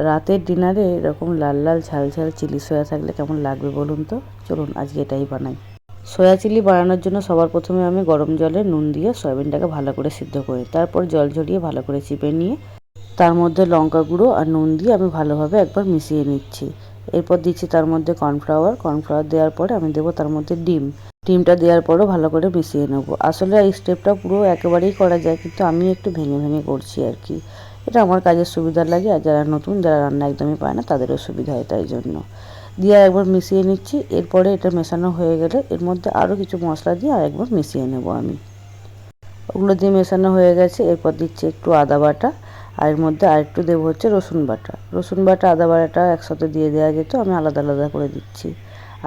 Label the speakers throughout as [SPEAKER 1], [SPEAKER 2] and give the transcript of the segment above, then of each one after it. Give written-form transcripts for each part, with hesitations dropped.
[SPEAKER 1] রাতের ডিনারে এরকম লাল লাল ঝাল ঝাল চিলি সয়া থাকলে কেমন লাগবে বলুন তো। চলুন আজকে এটাই বানাই। সয়া চিলি বানানোর জন্য সবার প্রথমে আমি গরম জলে নুন দিয়ে সয়াবিনটাকে ভালো করে সিদ্ধ করি। তারপর জল ঝরিয়ে ভালো করে চিপে নিয়ে তার মধ্যে লঙ্কা গুঁড়ো আর নুন দিয়ে আমি ভালোভাবে একবার মিশিয়ে নিচ্ছি। এরপর দিচ্ছি তার মধ্যে কর্নফ্লাওয়ার দেওয়ার পরে আমি দেবো তার মধ্যে ডিমটা দেওয়ার পরও ভালো করে মিশিয়ে নেব। আসলে এই স্টেপটা পুরো একেবারেই করা যায়, কিন্তু আমি একটু ভেঙে ভেঙে করছি আর কি। এটা আমার কাজের সুবিধার লাগে, আর যারা নতুন, যারা রান্না একদমই পায় না, তাদেরও সুবিধা হয়, তাই জন্য দিয়ে একবার মিশিয়ে নিচ্ছি। এরপরে এটা মেশানো হয়ে গেলে এর মধ্যে আরও কিছু মশলা দিয়ে আর একবার মিশিয়ে নেব আমি। ওগুলো দিয়ে মেশানো হয়ে গেছে। এরপর দিচ্ছি একটু আদা বাটা, আর এর মধ্যে আরেকটু দেবো হচ্ছে রসুন বাটা আদা বাটাটা একসাথে দিয়ে দেওয়া যেত, আমি আলাদা আলাদা করে দিচ্ছি।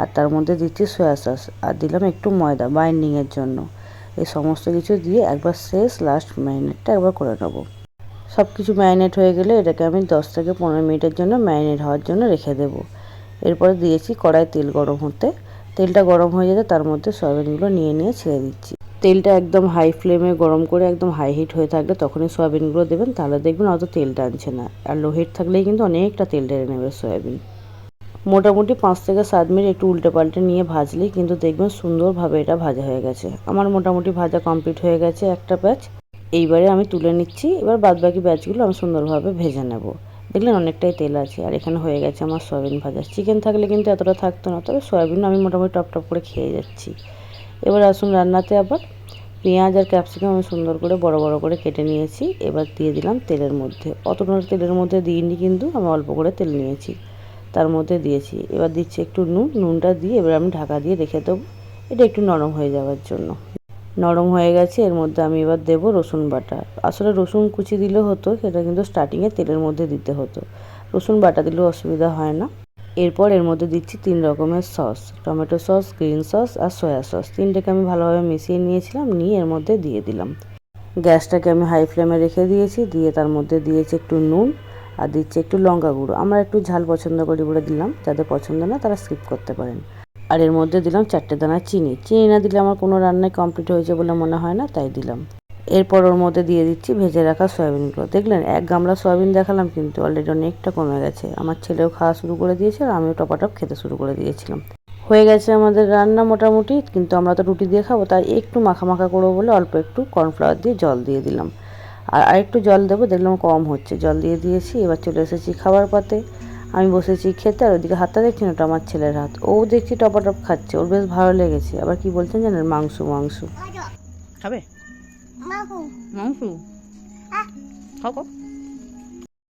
[SPEAKER 1] আর তার মধ্যে দিচ্ছি সয়া সস, আর দিলাম একটু ময়দা বাইন্ডিংয়ের জন্য। এই সমস্ত কিছু দিয়ে একবার লাস্ট ম্যারিনেটটা একবার করে নেবো। সব কিছু ম্যারিনেট হয়ে গেলে এটাকে আমি 10 থেকে 15 মিনিটের জন্য ম্যারিনেট হওয়ার জন্য রেখে দেবো। এরপরে দিয়েছি কড়াই তেল গরম হতে। তেলটা গরম হয়ে যেতে তার মধ্যে সয়াবিনগুলো নিয়ে ছেড়ে দিচ্ছি। তেলটা একদম হাই ফ্লেমে গরম করে একদম হাই হিট হয়ে থাকলে তখনই সয়াবিনগুলো দেবেন, তাহলে দেখবেন অত তেল টানছে না। আর লো হিট থাকলেই কিন্তু অনেকটা তেল টেনে নেবে সয়াবিন। মোটামুটি 5 থেকে 7 মিনিট একটু উল্টে পাল্টে নিয়ে ভাজলেই কিন্তু দেখবেন সুন্দরভাবে এটা ভাজা হয়ে গেছে। আমার মোটামুটি ভাজা কমপ্লিট হয়ে গেছে একটা ব্যাচ। এইবারে আমি তুলে নিচ্ছি। এবার বাদবাকি ব্যাচগুলো আমি সুন্দরভাবে ভেজে নেব। দেখলেন অনেকটাই তেল আছে, আর এখানে হয়ে গেছে আমার সয়াবিন ভাজা। চিকেন থাকলে কিন্তু এতটা থাকতো না, তবে সয়াবিন আমি মোটামুটি টপ করে খেয়ে যাচ্ছি। এবার আসুন রান্নাতে। আবার পেঁয়াজ আর ক্যাপসিকাম আমি সুন্দর করে বড় বড় করে কেটে নিয়েছি। এবার দিয়ে দিলাম তেলের মধ্যে। অতটা তেলের মধ্যে দিইনি, কিন্তু আমি অল্প করে তেল নিয়েছি, তার মধ্যে দিয়েছি। এবার দিচ্ছি একটু নুনটা দিয়ে এবার আমি ঢাকা দিয়ে রেখে দেবো, এটা একটু নরম হয়ে যাওয়ার জন্য। নরম হয়ে গেছে। এর মধ্যে আমি এবার দেবো রসুন বাটা। আসলে রসুন কুচি দিলে হতো, সেটা কিন্তু স্টার্টিংয়ে তেলের মধ্যে দিতে হতো। রসুন বাটা দিলেও অসুবিধা হয় না। এরপর এর মধ্যে দিচ্ছি 3 রকমের sauce, tomato sauce, green sauce আর সয়া সস। তিনটেকে আমি ভালোভাবে মিশিয়ে নিয়েছিলাম, নিয়ে এর মধ্যে দিয়ে দিলাম। গ্যাসটাকে আমি হাই ফ্লেমে রেখে দিয়েছি। দিয়ে তার মধ্যে দিয়েছি একটু নুন, আর দিচ্ছি একটু লঙ্কা গুঁড়ো। আমরা একটু ঝাল পছন্দ করি বলে দিলাম, যাদের পছন্দ না তারা স্কিপ করতে পারেন। আর এর মধ্যে দিলাম 4টে দানা চিনি না দিলে আমার কোনো রান্নাই কমপ্লিট হয়েছে বলে মনে হয় না, তাই দিলাম। এরপর ওর মধ্যে দিয়ে দিচ্ছি ভেজে রাখা সয়াবিনগুলো। দেখলেন 1 গামলা সয়াবিন দেখালাম, কিন্তু অলরেডি অনেকটা কমে গেছে। আমার ছেলেও খাওয়া শুরু করে দিয়েছে, আর আমিও টপাটপ খেতে শুরু করে দিয়েছিলাম। হয়ে গেছে আমাদের রান্না মোটামুটি, কিন্তু আমরা তো রুটি দিয়ে খাবো, তাই একটু মাখা মাখা করবো বলে অল্প একটু কর্নফ্লাওয়ার দিয়ে জল দিয়ে দিলাম। আর আরেকটু জল দেবো, দেখলাম কম হচ্ছে, জল দিয়ে দিয়েছি। এবার চলে এসেছি খাবার পাতে। আমি বসেছি খেতে, আর ওদিকে হাতটা দেখছেন, ওটা আমার ছেলের হাত। ও দেখছি টপাটপ খাচ্ছে, ওর বেশ ভালো লেগেছে। আবার কি বলছেন জানেন, মাংস খাবে, মাংস খাও।